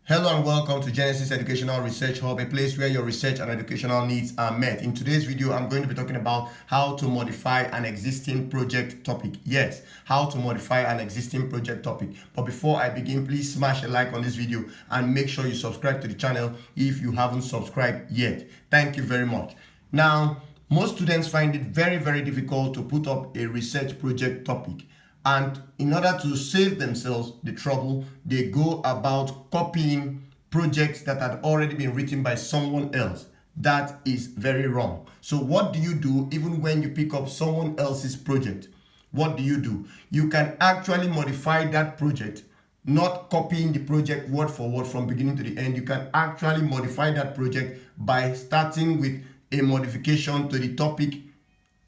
Hello and welcome to Genesis Educational Research Hub, a place where your research and educational needs are met. In today's video, I'm going to be talking about how to modify an existing project topic. Yes, how to modify an existing project topic. But before I begin, please smash a like on this video and make sure you subscribe to the channel if you haven't subscribed yet. Thank you very much. Now, most students find it very difficult to put up a research project topic. And in order to save themselves the trouble, they go about copying projects that had already been written by someone else. That is very wrong. So what do you do even when you pick up someone else's project? What do? You can actually modify that project, not copying the project word for word from beginning to the end. You can actually modify that project by starting with a modification to the topic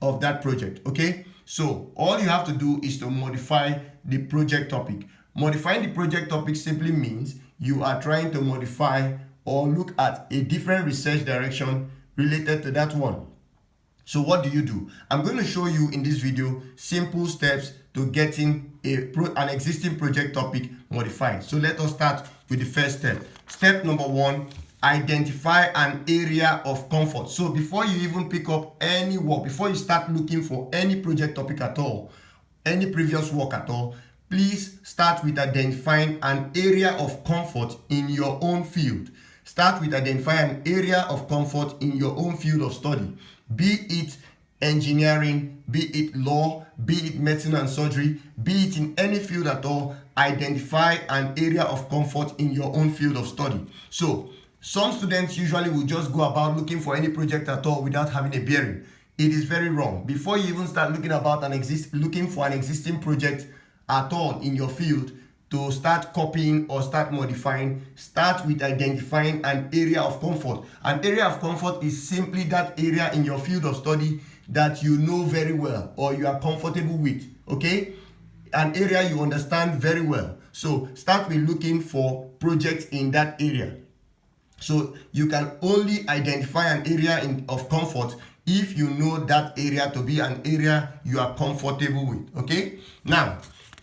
of that project, okay? So all you have to do is to modify the project topic. Modifying the project topic simply means you are trying to modify or look at a different research direction related to that one. So what do? I'm going to show you in this video simple steps to getting an existing project topic modified. So let us start with the first step. Step number 1, identify an area of comfort. So before you even pick up any work, before you start looking for any project topic at all, any previous work at all, please start with identifying an area of comfort in your own field. Start with identifying an area of comfort in your own field of study, be it engineering, be it law, be it medicine and surgery, be it in any field at all. Identify an area of comfort in your own field of study. So some students usually will just go about looking for any project at all without having a bearing. It is very wrong. Before you even start looking for an existing project at all in your field to start copying or start modifying, start with identifying an area of comfort. An area of comfort is simply that area in your field of study that you know very well or you are comfortable with, okay? An area you understand very well. So start with looking for projects in that area. So you can only identify an area of comfort if you know that area to be an area you are comfortable with, okay? Now,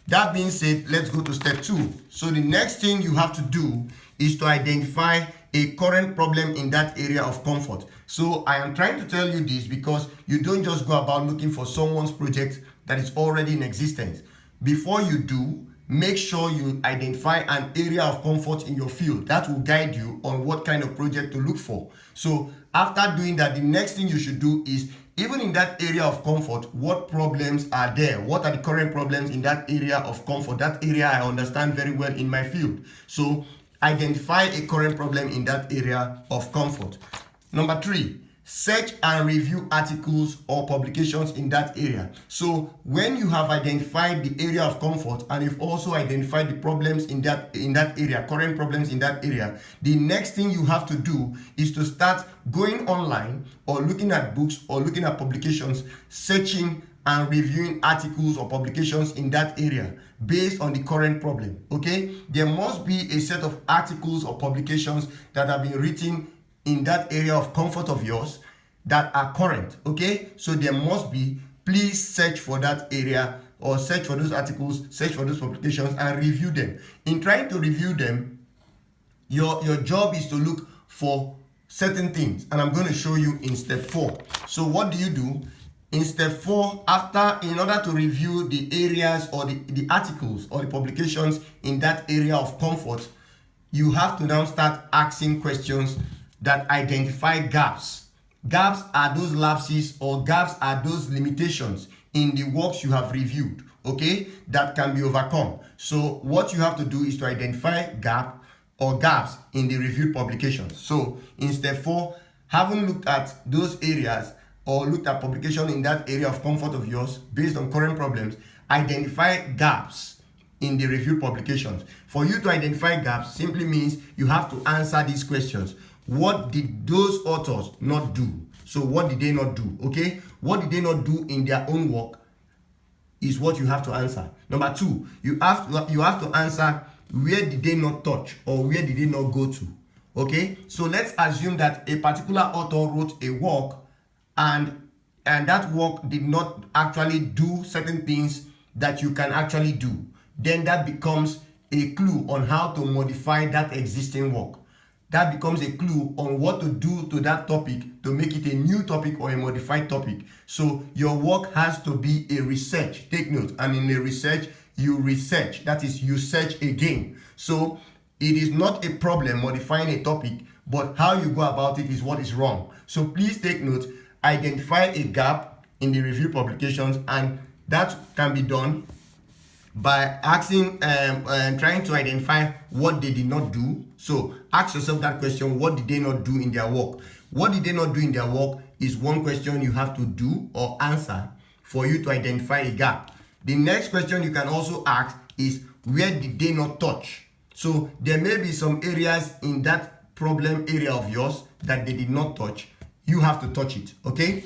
that being said, let's go to step 2. So the next thing you have to do is to identify a current problem in that area of comfort. So I am trying to tell you this because you don't just go about looking for someone's project that is already in existence. Before you do, make sure you identify an area of comfort in your field. That will guide you on what kind of project to look for. So after doing that, the next thing you should do is, even in that area of comfort, what problems are there? What are the current problems in that area of comfort? That area I understand very well in my field. So identify a current problem in that area of comfort. Number 3, search and review articles or publications in that area. So when you have identified the area of comfort and you've also identified the problems in that area, current problems in that area, the next thing you have to do is to start going online or looking at books or looking at publications, searching and reviewing articles or publications in that area based on the current problem, okay? There must be a set of articles or publications that have been written in that area of comfort of yours that are current, okay? So there must be. Please search for that area or search for those articles, search for those publications and review them. In trying to review them, your job is to look for certain things, and I'm going to show you in step 4. So what do? In step 4, in order to review the areas or the articles or the publications in that area of comfort, you have to now start asking questions that identify gaps. Gaps are those lapses or gaps are those limitations in the works you have reviewed, okay, that can be overcome. So what you have to do is to identify gaps in the reviewed publications. So in step 4, having looked at those areas or looked at publication in that area of comfort of yours based on current problems, identify gaps in the reviewed publications. For you to identify gaps simply means you have to answer these questions. What did those authors not do? So what did they not do? Okay? What did they not do in their own work is what you have to answer. Number 2, you have to answer where did they not touch or where did they not go to? Okay? So let's assume that a particular author wrote a work and that work did not actually do certain things that you can actually do. Then that becomes a clue on how to modify that existing work. That becomes a clue on what to do to that topic to make it a new topic or a modified topic. So your work has to be a research. Take note, and in a research, you research. That is, you search again. So it is not a problem modifying a topic, but how you go about it is what is wrong. So please take note, identify a gap in the review publications, and that can be done by asking trying to identify what they did not do. So ask yourself that question: what did they not do in their work? What did they not do in their work is one question you have to do or answer for you to identify a gap. The next question you can also ask is, where did they not touch? So there may be some areas in that problem area of yours that they did not touch. You have to touch it, okay?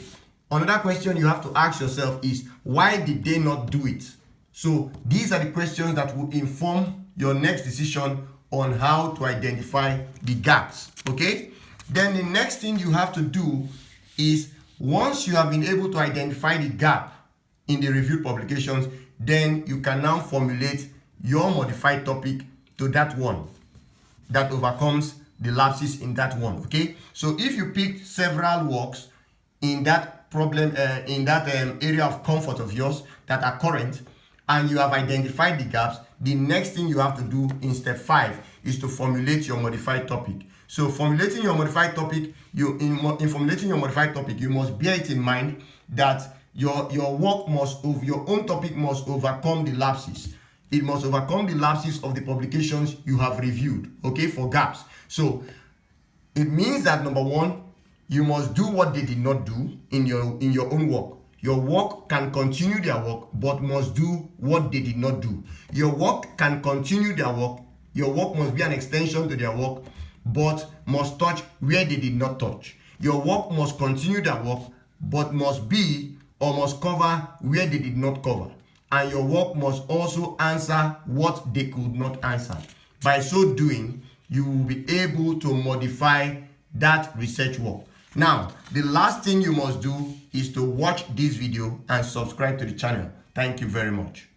Another question you have to ask yourself is, why did they not do it? So these are the questions that will inform your next decision on how to identify the gaps, okay? Then the next thing you have to do is, once you have been able to identify the gap in the reviewed publications, then you can now formulate your modified topic to that one that overcomes the lapses in that one, okay? So if you picked several works in that problem, in that area of comfort of yours that are current, and you have identified the gaps, the next thing you have to do in step 5 is to formulate your modified topic. So formulating your modified topic, in formulating your modified topic, you must bear it in mind that your work must, your own topic must overcome the lapses. It must overcome the lapses of the publications you have reviewed, okay, for gaps. So it means that, number one, you must do what they did not do in your own work. Your work can continue their work, but must do what they did not do. Your work can continue their work. Your work must be an extension to their work, but must touch where they did not touch. Your work must continue their work, but must be or must cover where they did not cover. And your work must also answer what they could not answer. By so doing, you will be able to modify that research work. Now, the last thing you must do is to watch this video and subscribe to the channel. Thank you very much.